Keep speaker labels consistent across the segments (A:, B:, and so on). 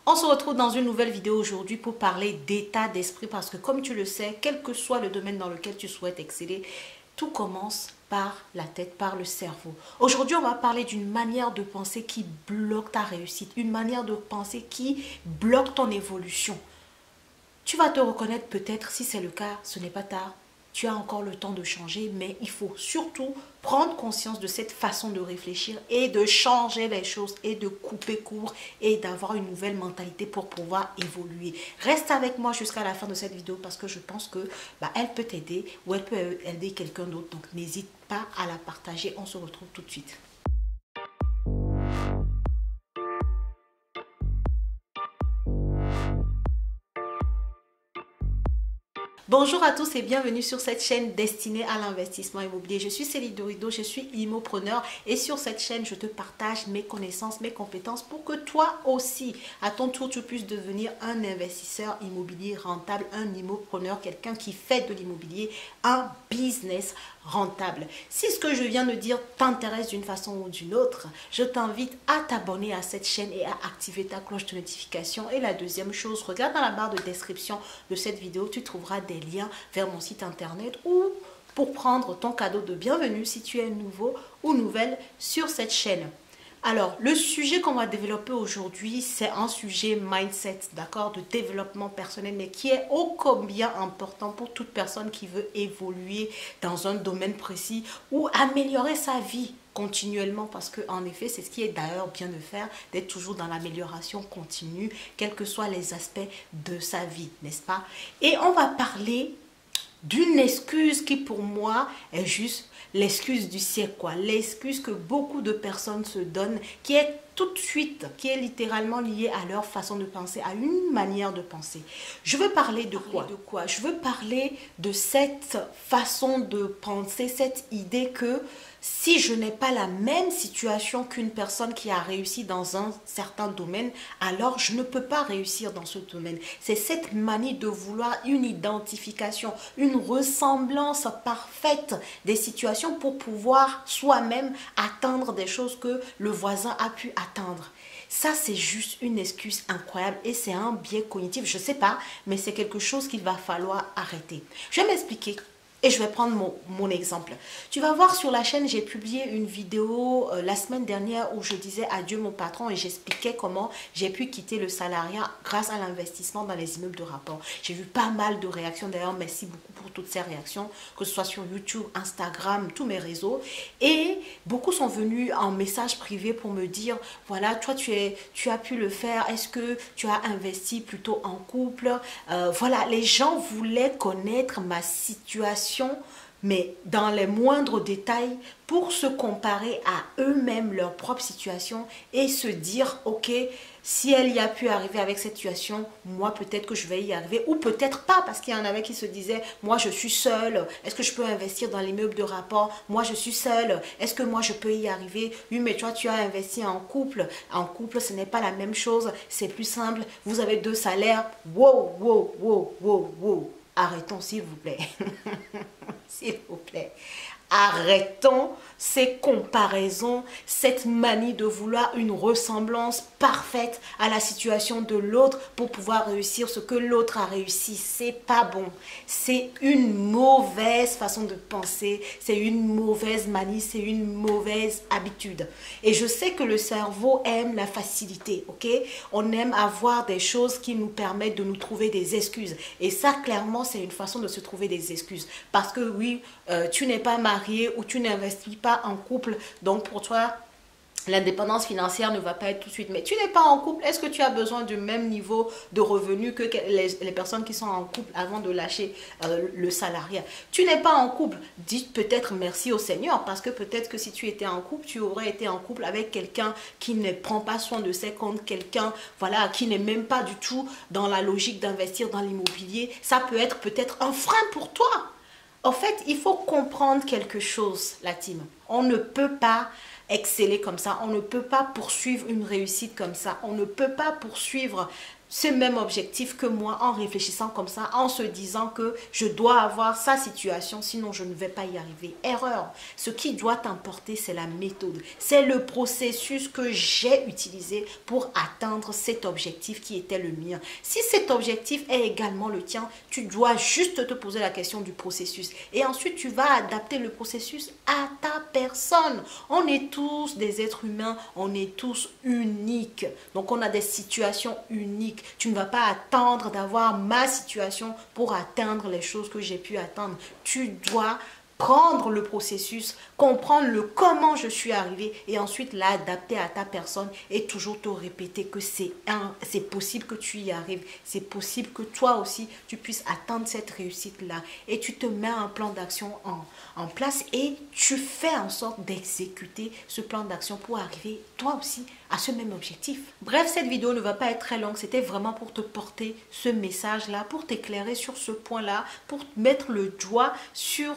A: On se retrouve dans une nouvelle vidéo aujourd'hui pour parler d'état d'esprit parce que comme tu le sais, quel que soit le domaine dans lequel tu souhaites exceller, tout commence par la tête, par le cerveau. Aujourd'hui, on va parler d'une manière de penser qui bloque ta réussite, une manière de penser qui bloque ton évolution. Tu vas te reconnaître peut-être, si c'est le cas, ce n'est pas tard. Tu as encore le temps de changer, mais il faut surtout prendre conscience de cette façon de réfléchir et de changer les choses et de couper court et d'avoir une nouvelle mentalité pour pouvoir évoluer. Reste avec moi jusqu'à la fin de cette vidéo parce que je pense que elle peut t'aider ou elle peut aider quelqu'un d'autre. Donc n'hésite pas à la partager. On se retrouve tout de suite. Bonjour à tous et bienvenue sur cette chaîne destinée à l'investissement immobilier. Je suis Céline Dorido, je suis immopreneur et sur cette chaîne, je te partage mes connaissances, mes compétences pour que toi aussi, à ton tour, tu puisses devenir un investisseur immobilier rentable, un immopreneur, quelqu'un qui fait de l'immobilier un business rentable. Si ce que je viens de dire t'intéresse d'une façon ou d'une autre, je t'invite à t'abonner à cette chaîne et à activer ta cloche de notification. Et la deuxième chose, regarde dans la barre de description de cette vidéo, tu trouveras des liens vers mon site internet ou pour prendre ton cadeau de bienvenue si tu es nouveau ou nouvelle sur cette chaîne. Alors, le sujet qu'on va développer aujourd'hui, c'est un sujet mindset, d'accord, de développement personnel, mais qui est ô combien important pour toute personne qui veut évoluer dans un domaine précis ou améliorer sa vie continuellement, parce que en effet, c'est ce qui est d'ailleurs bien de faire, d'être toujours dans l'amélioration continue, quels que soient les aspects de sa vie, n'est-ce pas? Et on va parler d'une excuse qui pour moi est juste l'excuse du siècle, quoi. L'excuse que beaucoup de personnes se donnent, qui est tout de suite, qui est littéralement liée à leur façon de penser, à une manière de penser. Je veux parler de quoi? Je veux parler de cette façon de penser, cette idée que si je n'ai pas la même situation qu'une personne qui a réussi dans un certain domaine, alors je ne peux pas réussir dans ce domaine. C'est cette manie de vouloir une identification, une ressemblance parfaite des situations pour pouvoir soi-même atteindre des choses que le voisin a pu atteindre. Ça, c'est juste une excuse incroyable et c'est un biais cognitif. Je ne sais pas, mais c'est quelque chose qu'il va falloir arrêter. Je vais m'expliquer. Et je vais prendre mon exemple. Tu vas voir sur la chaîne, j'ai publié une vidéo la semaine dernière où je disais adieu mon patron et j'expliquais comment j'ai pu quitter le salariat grâce à l'investissement dans les immeubles de rapport. J'ai vu pas mal de réactions. D'ailleurs, merci beaucoup pour toutes ces réactions, que ce soit sur YouTube, Instagram, tous mes réseaux. Et beaucoup sont venus en message privé pour me dire, voilà, toi tu as pu le faire. Est-ce que tu as investi plutôt en couple? Voilà, les gens voulaient connaître ma situation, mais dans les moindres détails, pour se comparer à eux-mêmes, leur propre situation et se dire, ok, si elle y a pu arriver avec cette situation, moi peut-être que je vais y arriver ou peut-être pas, parce qu'il y en avait qui se disaient, moi je suis seule, est-ce que je peux investir dans l'immeuble de rapport? Moi je suis seule, est-ce que moi je peux y arriver? Oui, mais toi tu as investi en couple ce n'est pas la même chose, c'est plus simple, vous avez deux salaires. Wow, wow, wow, wow, wow. Arrêtons s'il vous plaît. S'il vous plaît. Arrêtons ces comparaisons, cette manie de vouloir une ressemblance parfaite à la situation de l'autre pour pouvoir réussir ce que l'autre a réussi. C'est pas bon. C'est une mauvaise façon de penser, c'est une mauvaise manie, c'est une mauvaise habitude. Et je sais que le cerveau aime la facilité, ok? On aime avoir des choses qui nous permettent de nous trouver des excuses. Et ça, clairement, c'est une façon de se trouver des excuses. Parce que oui, tu n'es pas marié ou tu n'investis pas en couple, donc pour toi l'indépendance financière ne va pas être tout de suite. Mais tu n'es pas en couple, est-ce que tu as besoin du même niveau de revenus que les personnes qui sont en couple avant de lâcher le salariat? Tu n'es pas en couple, dites peut-être merci au Seigneur, parce que peut-être que si tu étais en couple, tu aurais été en couple avec quelqu'un qui ne prend pas soin de ses comptes, quelqu'un voilà, qui n'est même pas du tout dans la logique d'investir dans l'immobilier. Ça peut être peut-être un frein pour toi. En fait, il faut comprendre quelque chose, la team. On ne peut pas exceller comme ça. On ne peut pas poursuivre une réussite comme ça. On ne peut pas poursuivre ce même objectif que moi en réfléchissant comme ça, en se disant que je dois avoir sa situation, sinon je ne vais pas y arriver. Erreur. Ce qui doit t'importer, c'est la méthode. C'est le processus que j'ai utilisé pour atteindre cet objectif qui était le mien. Si cet objectif est également le tien, tu dois juste te poser la question du processus. Et ensuite, tu vas adapter le processus à ta personne. On est tous des êtres humains, on est tous uniques. Donc, on a des situations uniques. Tu ne vas pas attendre d'avoir ma situation pour atteindre les choses que j'ai pu atteindre. Tu dois prendre le processus, comprendre le comment je suis arrivé et ensuite l'adapter à ta personne et toujours te répéter que c'est possible que tu y arrives, c'est possible que toi aussi tu puisses atteindre cette réussite-là et tu te mets un plan d'action en place et tu fais en sorte d'exécuter ce plan d'action pour arriver toi aussi à ce même objectif. Bref, cette vidéo ne va pas être très longue, c'était vraiment pour te porter ce message-là, pour t'éclairer sur ce point-là, pour mettre le doigt sur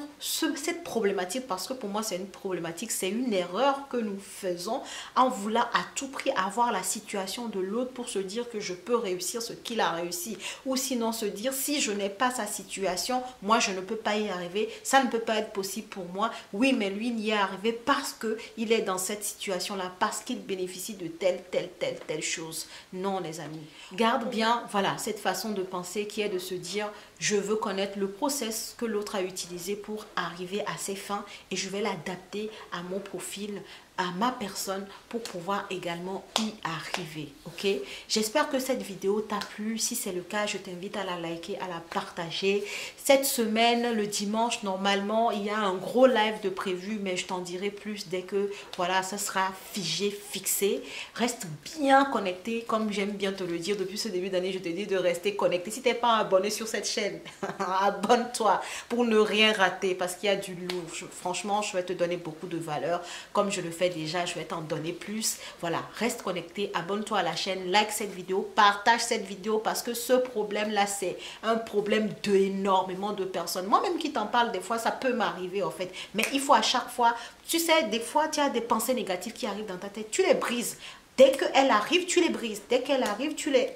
A: cette problématique, parce que pour moi c'est une problématique, c'est une erreur que nous faisons en voulant à tout prix avoir la situation de l'autre pour se dire que je peux réussir ce qu'il a réussi, ou sinon se dire si je n'ai pas sa situation, moi je ne peux pas y arriver, ça ne peut pas être possible pour moi. Oui, mais lui n'y est arrivé parce qu'il est dans cette situation-là, parce qu'il bénéficie de telle chose. Non les amis, garde bien voilà cette façon de penser qui est de se dire je veux connaître le process que l'autre a utilisé pour arriver à ses fins et je vais l'adapter à mon profil, à ma personne pour pouvoir également y arriver. Ok, j'espère que cette vidéo t'a plu. Si c'est le cas, je t'invite à la liker, à la partager. Cette semaine, le dimanche, normalement il y a un gros live de prévu, mais je t'en dirai plus dès que voilà, ça sera figé, fixé. Reste bien connecté, comme j'aime bien te le dire depuis ce début d'année, je te dis de rester connecté. Si tu n'es pas abonné sur cette chaîne, abonne-toi pour ne rien rater parce qu'il y a du lourd. Franchement, je vais te donner beaucoup de valeur comme je le fais déjà, je vais t'en donner plus. Voilà, reste connecté, abonne-toi à la chaîne, like cette vidéo, partage cette vidéo parce que ce problème-là, c'est un problème d'énormément de personnes. Moi-même qui t'en parle, des fois, ça peut m'arriver en fait. Mais il faut à chaque fois, tu sais, des fois, tu as des pensées négatives qui arrivent dans ta tête, tu les brises. Dès qu'elle arrive, tu les brises. Dès qu'elle arrive, tu les...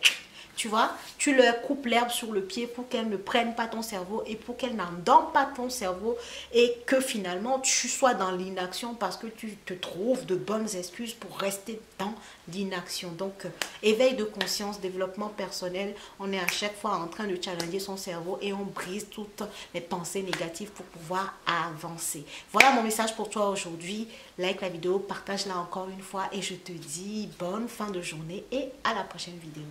A: Tu vois, tu leur coupes l'herbe sur le pied pour qu'elle ne prenne pas ton cerveau et pour qu'elle n'endorme pas ton cerveau et que finalement tu sois dans l'inaction parce que tu te trouves de bonnes excuses pour rester dans l'inaction. Donc, éveil de conscience, développement personnel, on est à chaque fois en train de challenger son cerveau et on brise toutes les pensées négatives pour pouvoir avancer. Voilà mon message pour toi aujourd'hui. Like la vidéo, partage-la encore une fois et je te dis bonne fin de journée et à la prochaine vidéo.